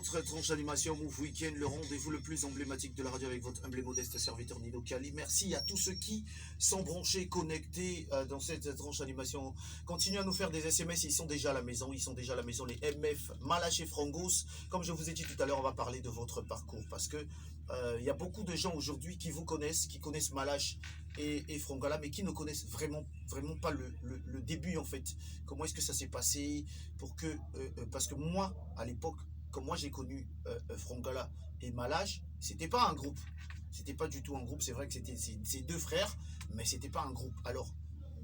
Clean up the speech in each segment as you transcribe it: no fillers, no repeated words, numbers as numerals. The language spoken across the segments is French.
votre tranche d'animation Move Weekend, le rendez-vous le plus emblématique de la radio avec votre humble et modeste serviteur Nino Kali. Merci à tous ceux qui sont branchés, connectés dans cette tranche d'animation. Continuez à nous faire des SMS, ils sont déjà à la maison, les MF, Malache et Frangos. Comme je vous ai dit tout à l'heure, on va parler de votre parcours parce que il y a beaucoup de gens aujourd'hui qui vous connaissent, qui connaissent Malache et Frangala, mais qui ne connaissent vraiment pas le début en fait. Comment est-ce que ça s'est passé pour que, parce que moi, à l'époque, comme moi j'ai connu Frangala et Malache, c'était pas un groupe. C'était pas du tout un groupe. C'est vrai que c'était ces deux frères, mais c'était pas un groupe. Alors,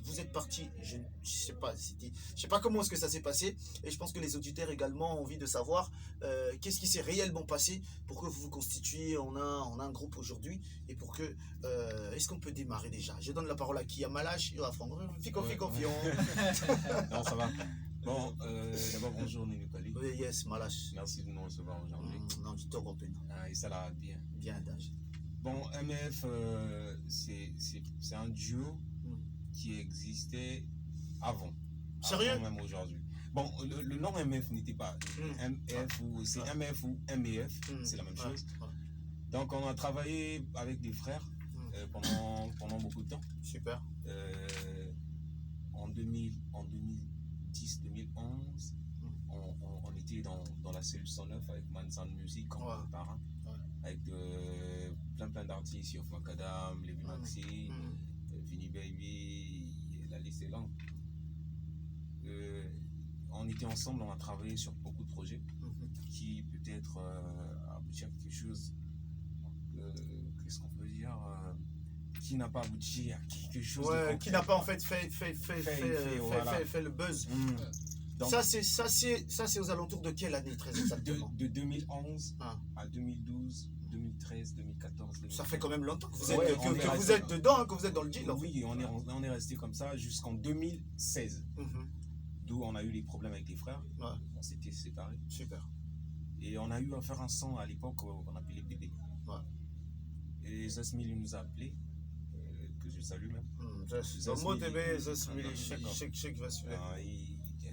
vous êtes partis, je sais pas, je sais pas comment est-ce que ça s'est passé, et je pense que les auditeurs également ont envie de savoir qu'est-ce qui s'est réellement passé pour que vous vous constituiez en un groupe aujourd'hui, et pour que, est-ce qu'on peut démarrer déjà? Je donne la parole à qui? À Malache et à Franck. Fais confiance. Non, ça va. Bon, d'abord, bonjour Nino Kali. Oui, yes, Malache. Merci de nous recevoir aujourd'hui. Non, du tout européen. Et ça là, bien. Bien, d'âge. Bon, MF, c'est un duo qui existait avant. Sérieux? Avant même aujourd'hui. Bon, le nom MF n'était pas MF ou c'est MF ou MEF, c'est la même chose. Donc on a travaillé avec des frères pendant beaucoup de temps. Super. En 2010, 2011, on était dans la cellule 109 avec Mansan Music comme parrain, avec plein d'artistes, Yof Macadam, Levi Maxi, Vinny Baby, la liste est longue. On était ensemble, on a travaillé sur beaucoup de projets qui peut-être aboutit à quelque chose, qu'est-ce qu'on peut dire, qui n'a pas abouti à quelque chose qui n'a pas en fait fait le buzz. Donc, ça c'est aux alentours de quelle année très exactement? De 2011 à 2012, 2013, 2014. 2015. Ça fait quand même longtemps que vous êtes dedans, que vous êtes dans le deal. Oui, on est resté comme ça jusqu'en 2016. D'où on a eu les problèmes avec les frères. On s'était séparés. Super. Et on a eu à faire un son à l'époque qu'on appelait Bébé. Et Zasmil nous a appelé, que je salue même.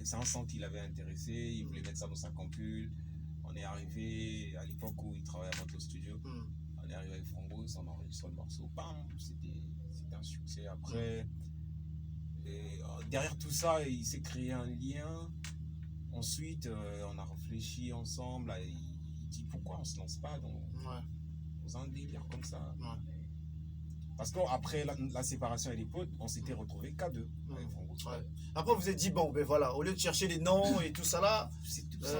C'est un son qui l'avait intéressé, il voulait mettre ça dans sa compule. On est arrivé à l'époque où il travaillait à Moto Studio. On est arrivé avec Frangos, on a enregistré le morceau. Bam, c'était un succès. Après, derrière tout ça, il s'est créé un lien. Ensuite, on a réfléchi ensemble. Il dit pourquoi on ne se lance pas dans un délire comme ça. Parce qu'après la séparation et les potes, on s'était retrouvés qu'à deux. Après, vous vous êtes dit, bon, ben voilà, au lieu de chercher les noms et tout ça là, c'est tout ça.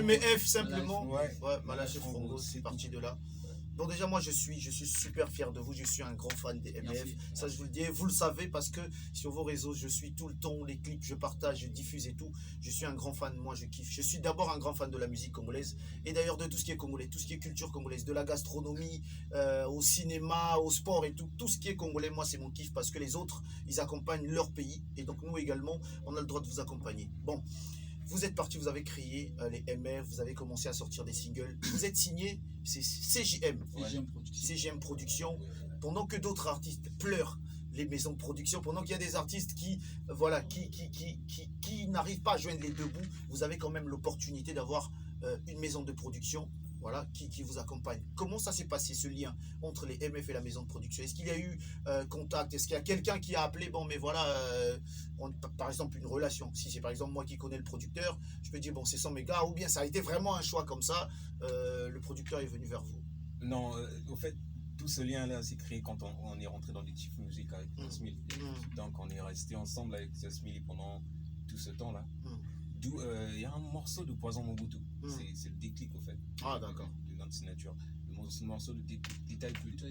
MEF simplement. Malache et Frangos, c'est parti de là. Donc déjà moi je suis super fier de vous, je suis un grand fan des MF. Merci. Ça je vous le dis, vous le savez parce que sur vos réseaux je suis tout le temps, les clips je partage, je diffuse et tout. Je suis un grand fan, moi je kiffe. Je suis d'abord un grand fan de la musique congolaise et d'ailleurs de tout ce qui est congolais, tout ce qui est culture congolaise, de la gastronomie, au cinéma, au sport et tout ce qui est congolais, moi c'est mon kiff parce que les autres ils accompagnent leur pays et donc nous également on a le droit de vous accompagner. Bon. Vous êtes parti, vous avez créé les MF, vous avez commencé à sortir des singles. Vous êtes signé, c'est CGM Production. Pendant que d'autres artistes pleurent les maisons de production, pendant qu'il y a des artistes qui n'arrivent pas à joindre les deux bouts, vous avez quand même l'opportunité d'avoir une maison de production qui vous accompagne. Comment ça s'est passé ce lien entre les MF et la maison de production? Est-ce qu'il y a eu contact? Est-ce qu'il y a quelqu'un qui a appelé, bon mais voilà, par exemple une relation, si c'est par exemple moi qui connais le producteur, je peux dire bon c'est sans mes gars, ou bien ça a été vraiment un choix comme ça, le producteur est venu vers vous? Non, au fait tout ce lien là s'est créé quand on est rentré dans les Chief Music avec Jasmine. Donc on est resté ensemble avec Jasmine pendant tout ce temps là. D'où il y a un morceau de Poison Mobutu. C'est le déclic au fait. D'accord. De notre signature. Le morceau de Détail Pute.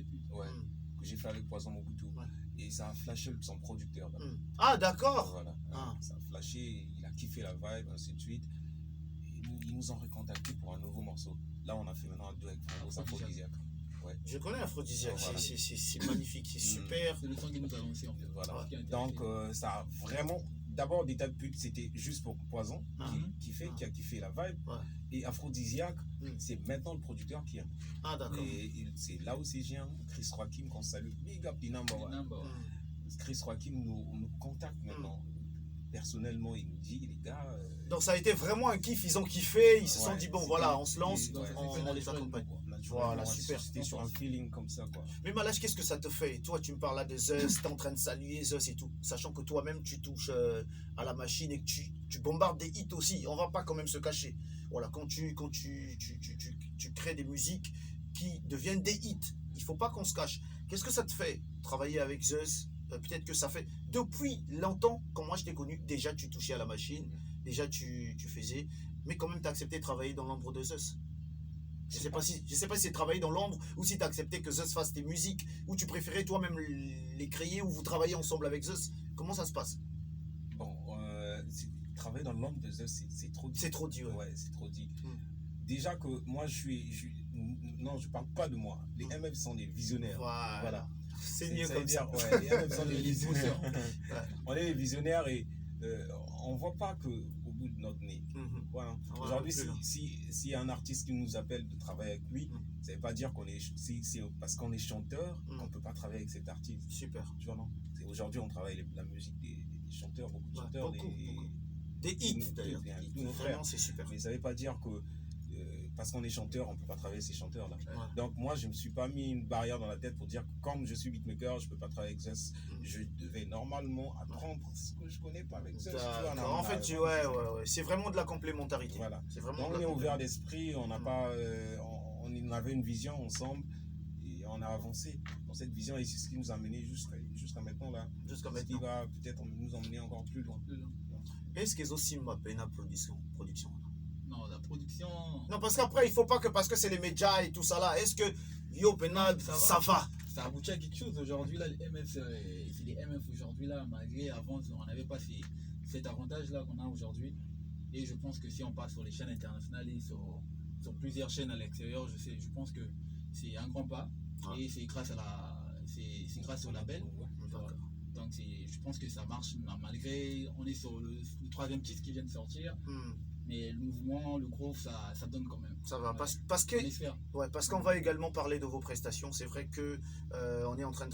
Que j'ai fait avec Poison Mobutu. Et ça a flashé son producteur. D'accord. Voilà. Ça a flashé, il a kiffé la vibe, ainsi de suite. Et ils nous ont recontacté pour un nouveau morceau. Là on a fait maintenant un duo avec Frangos, Aphrodisiaque. Je connais Aphrodisiaque, c'est magnifique, c'est super. C'est le son qui nous a lancé en fait. Voilà. Donc ça a vraiment. D'abord, Détail Pute, c'était juste pour Poison, qui a kiffé la vibe. Et Aphrodisiaque, c'est maintenant le producteur qui a. D'accord. Et c'est là où c'est géant. Chris Joaquim, qu'on salue. Big up the number one. Chris Joaquim nous contacte maintenant. personnellement, il nous dit, les gars... Donc ça a été vraiment un kiff, ils ont kiffé, ils se sont dit, bon voilà, on se lance, ouais, on les accompagne. Voilà, super. C'était sur un feeling comme ça, quoi. Mais Malage, qu'est-ce que ça te fait? Toi, tu me parles là de Zeus, t'es en train de saluer Zeus et tout, sachant que toi-même, tu touches à la machine et que tu bombardes des hits aussi. On va pas quand même se cacher. Voilà, quand tu crées des musiques qui deviennent des hits, il faut pas qu'on se cache. Qu'est-ce que ça te fait, travailler avec Zeus? Peut-être que ça fait... Depuis longtemps, quand moi je t'ai connu, déjà tu touchais à la machine, déjà tu faisais, mais quand même tu as accepté de travailler dans l'ombre de Zeus. Je sais pas si c'est travailler dans l'ombre ou si tu as accepté que Zeus fasse tes musiques, ou tu préférais toi-même les créer, ou vous travaillez ensemble avec Zeus. Comment ça se passe? Bon, travailler dans l'ombre de Zeus, c'est trop dit. C'est trop dit, ouais. Ouais, c'est trop dit. Déjà que moi, non, je parle pas de moi. Les MF sont des visionnaires. Voilà. C'est mieux comme dire, ça. Ouais, les MF sont des visionnaires. On est des visionnaires et on voit pas que au bout de notre nez. Voilà. Aujourd'hui, s'il y a un artiste qui nous appelle de travailler avec lui, ça veut pas dire qu'on est, c'est parce qu'on est chanteur qu'on peut pas travailler avec cet artiste. Super. Tu vois, non? Aujourd'hui, on travaille la musique des chanteurs, beaucoup de chanteurs, des hits d'ailleurs. Tous nos frères. C'est super. Mais ça veut pas dire que parce qu'on est chanteur, on peut pas travailler ces chanteurs-là. Ouais. Donc moi, je me suis pas mis une barrière dans la tête pour dire que comme je suis beatmaker, je peux pas travailler avec Zeus. Je devais normalement apprendre ce que je connais pas avec Zeus. En fait, c'est vraiment de la complémentarité. Voilà. Donc on est ouvert d'esprit, on n'a pas, on avait une vision ensemble et on a avancé dans cette vision et c'est ce qui nous a mené jusqu'à maintenant là. Jusqu'à maintenant. Qui va peut-être nous emmener encore plus loin. Est-ce qu'ils ont aussi ma peine à production? Non, la production... Non, parce qu'après, il faut pas que parce que c'est les médias et tout ça là, est-ce que Yo Penal, ça va? Ça aboutit à quelque chose aujourd'hui là, les MF, c'est les MF aujourd'hui là, malgré avant, on n'avait pas cet avantage là qu'on a aujourd'hui. Et je pense que si on passe sur les chaînes internationales et sur plusieurs chaînes à l'extérieur, je pense que c'est un grand pas. Et c'est grâce au label. Donc je pense que ça marche malgré, on est sur le troisième titre qui vient de sortir. Mais le mouvement, le groove, ça donne quand même. Ça va, parce qu'on va également parler de vos prestations. C'est vrai que on est en train de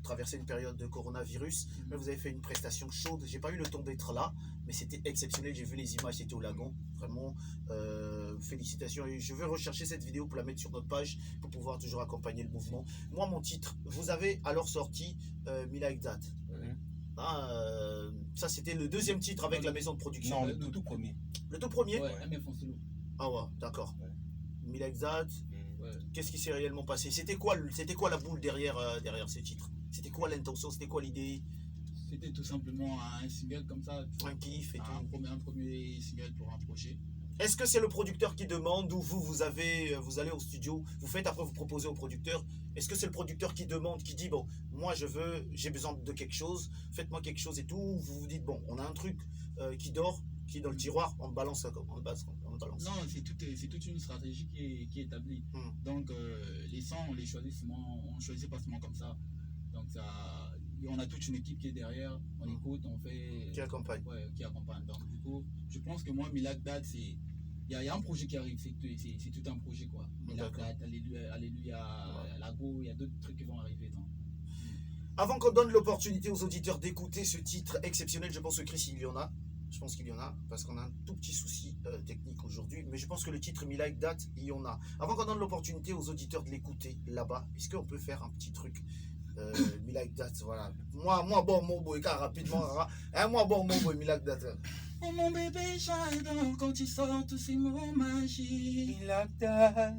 traverser une période de coronavirus, mais vous avez fait une prestation chaude. J'ai pas eu le temps d'être là, mais c'était exceptionnel. J'ai vu les images, c'était au lagon. Vraiment, félicitations. Et je vais rechercher cette vidéo pour la mettre sur notre page pour pouvoir toujours accompagner le mouvement. Moi, mon titre, vous avez alors sorti Me Like That. Ça c'était le deuxième titre avec la maison de production. Non, le tout premier. Le tout premier? Ouais, MF en solo. Ah ouais, d'accord. Me Like That. Qu'est-ce qui s'est réellement passé? C'était quoi la boule derrière ce titre? C'était quoi l'intention? C'était quoi l'idée? C'était tout simplement un single comme ça. Un kiff et tout. Un premier single pour un projet. Est-ce que c'est le producteur qui demande ou vous allez au studio, vous faites, après vous proposez au producteur? Est-ce que c'est le producteur qui demande, qui dit bon, moi j'ai besoin de quelque chose, faites-moi quelque chose et tout, ou vous vous dites bon, on a un truc qui dort, qui est dans le tiroir, on le balance, on le balance. Non, c'est toute une stratégie qui est établie. Donc les sons, on les choisit souvent, on choisit pas seulement comme ça. Donc on a toute une équipe qui est derrière, on écoute, on fait... Qui accompagne. Ouais, qui accompagne. Donc du coup, je pense que moi, Me Like That, il y a un projet qui arrive, c'est tout un projet quoi. Me Like That, Alléluia, Lago, il y a d'autres trucs qui vont arriver. Donc. Avant qu'on donne l'opportunité aux auditeurs d'écouter ce titre exceptionnel, je pense que Chris, il y en a. Je pense qu'il y en a, parce qu'on a un tout petit souci technique aujourd'hui. Mais je pense que le titre Me Like That, il y en a. Avant qu'on donne l'opportunité aux auditeurs de l'écouter là-bas, est-ce qu'on peut faire un petit truc Me Like That, voilà. Moi, bon, mon boy, car rapidement, moi, bon, mon boy, Me Like That. Oh mon bébé, j'adore quand tu sors tous ces mots magiques. Me Like That.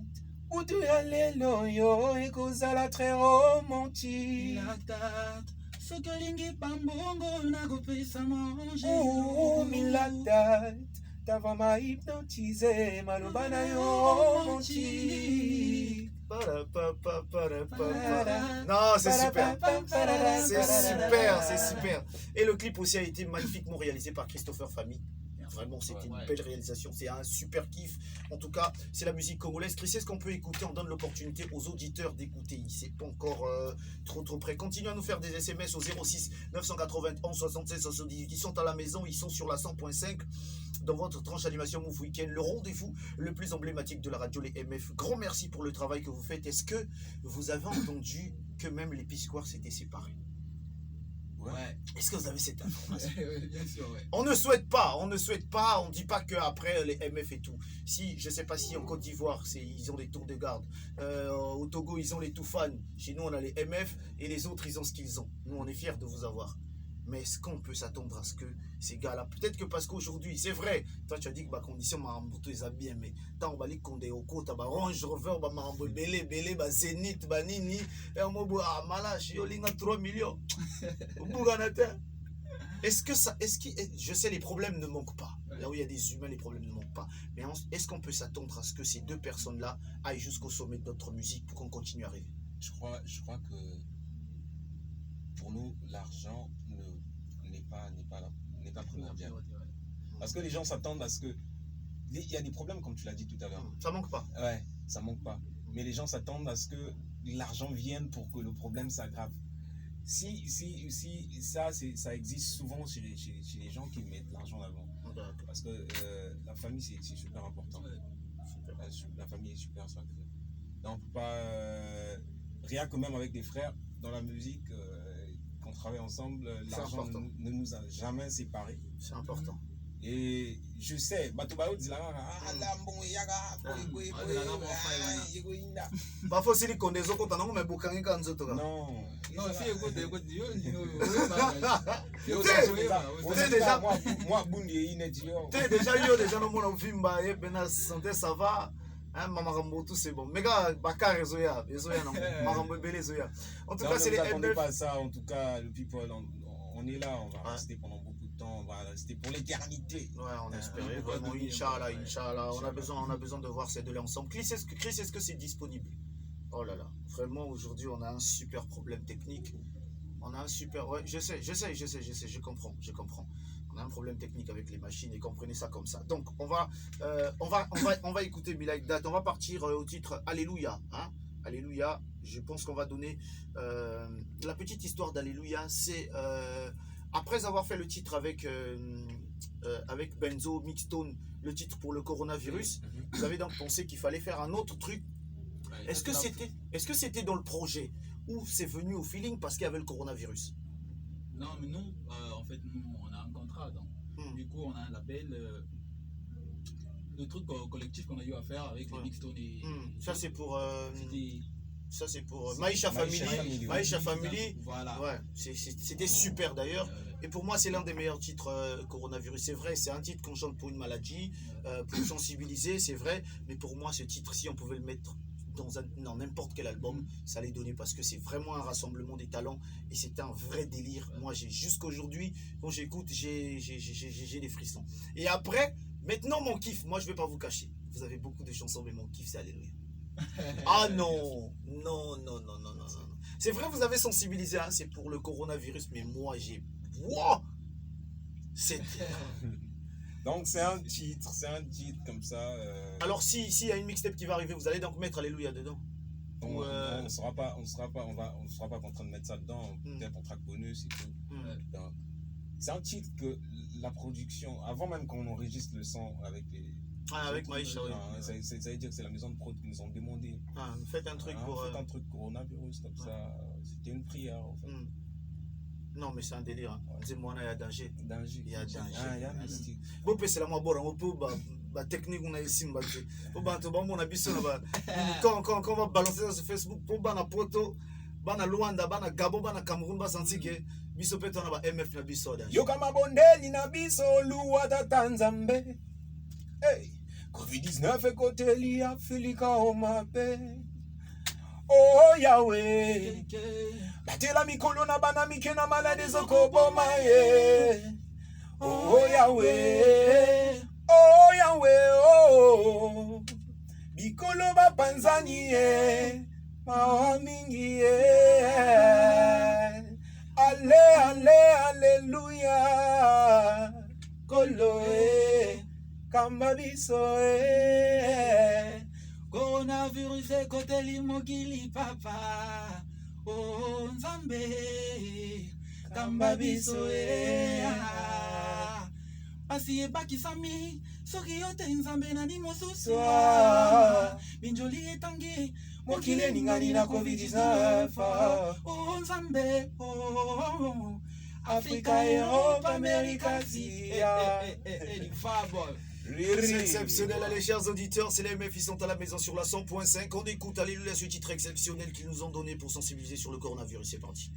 Utu ya lelo yo ekozala très romantique. Me Like That. Soki olingi pambongo nakopesa manger. Oh, Me Like That. T'avais m'a hypnotisé, maloba na yo romantique. Non, c'est super. C'est super. Et le clip aussi a été magnifiquement réalisé par Christopher Famille. Vraiment, c'était une belle réalisation. C'est un super kiff. En tout cas, c'est la musique congolaise. Chris, est-ce qu'on peut écouter? On donne l'opportunité aux auditeurs d'écouter. C'est pas encore trop près. Continuez à nous faire des SMS au 06 991 76 78. Ils sont à la maison, ils sont sur la 100.5 dans votre tranche d'animation Move Weekend, le rendez-vous le plus emblématique de la radio, les MF. Grand merci pour le travail que vous faites. Est-ce que vous avez entendu que même les Piscoirs s'étaient séparés? Ouais. Est-ce que vous avez cette information? Bien sûr, ouais. On ne souhaite pas, on ne dit pas qu'après les MF et tout. Si, je sais pas si en Côte d'Ivoire, ils ont les tours de garde. Au Togo, ils ont les Toufan. Chez nous, on a les MF et les autres, ils ont ce qu'ils ont. Nous, on est fiers de vous avoir. Mais est-ce qu'on peut s'attendre à ce que ces gars-là, peut-être que parce qu'aujourd'hui, c'est vrai, toi tu as dit que ma condition Marambuto est bien, mais tant on va aller qu'on oko, t'as Range Rover, Marambo Belé, Zénith, Nini, et on m'a dit, Malache, Yolinga 3 millions. Est-ce que je sais, les problèmes ne manquent pas. Là où il y a des humains, les problèmes ne manquent pas. Mais est-ce qu'on peut s'attendre à ce que ces deux personnes-là aillent jusqu'au sommet de notre musique pour qu'on continue à rêver? Je crois que pour nous, l'argent n'est pas primordial. Parce que les gens s'attendent à ce que... Il y a des problèmes, comme tu l'as dit tout à l'heure. Ça manque pas. Ouais, ça manque pas. Mais les gens s'attendent à ce que l'argent vienne pour que le problème s'aggrave. Si ça existe souvent chez les gens qui mettent l'argent en avant. Parce que la famille, c'est super important. La famille est super sacrée. Donc, on peut pas... rien que même avec des frères, dans la musique... qu'on travaille ensemble, l'argent ne nous a jamais séparés. C'est important. Et je sais, parfois c'est les connaissances quand on a beaucoup de non, déjà non vimba et ben santé ça va. Maman tout c'est bon. Mais gars, Bakar et Zoya non. Maman Bélé Zoya. En tout cas, c'est les MF. Pas ça. En tout cas, le people, on est là, on va rester pendant beaucoup de temps, on va rester pour l'éternité. Ouais, on espère vraiment. Inch'Allah. On a besoin de voir ces deux-là ensemble. Chris, est-ce que c'est disponible? Oh là là, vraiment aujourd'hui, on a un super problème technique. On a un super. Ouais, je sais, je comprends. On a un problème technique avec les machines et comprenez ça comme ça. Donc on va écouter Milaïk Dat. On va partir au titre Alléluia. Hein? Alléluia. Je pense qu'on va donner la petite histoire d'Alléluia. C'est après avoir fait le titre avec Benzo, Mixstone, le titre pour le coronavirus. Vous avez donc pensé qu'il fallait faire un autre truc. Est-ce que c'était dans le projet ou c'est venu au feeling parce qu'il y avait le coronavirus? Non, mais nous, en fait, on a un contrat. Donc, du coup, on a un label. Le truc collectif qu'on a eu à faire avec les Mixstone et... Ça, c'est pour... Maïcha Family. Maïcha Family. Voilà. Ouais, c'était super d'ailleurs. Et pour moi, c'est l'un des meilleurs titres coronavirus. C'est vrai, c'est un titre qu'on chante pour une maladie, pour sensibiliser, c'est vrai. Mais pour moi, ce titre, si on pouvait le mettre dans n'importe quel album, ça allait donner parce que c'est vraiment un rassemblement des talents et c'est un vrai délire. Moi, jusqu'aujourd'hui, quand j'écoute, j'ai des frissons. Et après, maintenant, mon kiff, moi, je vais pas vous cacher. Vous avez beaucoup de chansons, mais mon kiff, c'est Alléluia. Ah non. C'est vrai, vous avez sensibilisé, hein, c'est pour le coronavirus, mais moi, wow, c'est... Donc c'est un titre comme ça. Alors s'il y a une mixtape qui va arriver, vous allez donc mettre Alléluia dedans. On ne sera pas contraint de mettre ça dedans. Peut-être en track bonus et tout. C'est un titre que la production, avant même qu'on enregistre le son avec les... avec Maïcha, oui. Ça veut dire que c'est la maison de prod qui nous ont demandé. Faites un truc pour... Faites un truc coronavirus comme ça. C'était une prière en fait. Non, mais c'est un délire. Hein. Dis-moi, il y a danger. Il y a danger. Il y a mystique. Bon, c'est la moi, la technique on a ici. Quand on va balancer ça sur Facebook, pour bana poto, bana Luanda, bana Gabon, bana Cameroun, bana Santike, biso peto na ba MF na biso danger. Yo kama bondeli na biso luwata Tanzambe. Hey, COVID-19 ekoteli Afrika omape. Oh Yahweh, batela mikolo na bana mike na malade zokoboma ye. Oh Yahweh, oh bikolo bapanzani ye, maomingi ye. Alléluia, kolo e, kamba biso e. Coronavirus ekoteli mokili papa. Oh Nzambe, kamba biso e. Pasi ebakisami, soki yote Nzambe nani mosusu. Binjoli etangi, mokili eningani na COVID-19. Oh Nzambe, oh Africa, Europe, Amérique, Asie. C'est exceptionnel, allez chers auditeurs, c'est les MF, ils sont à la maison sur la 100.5. On écoute, alléluia, ce titre exceptionnel qu'ils nous ont donné pour sensibiliser sur le coronavirus. C'est parti.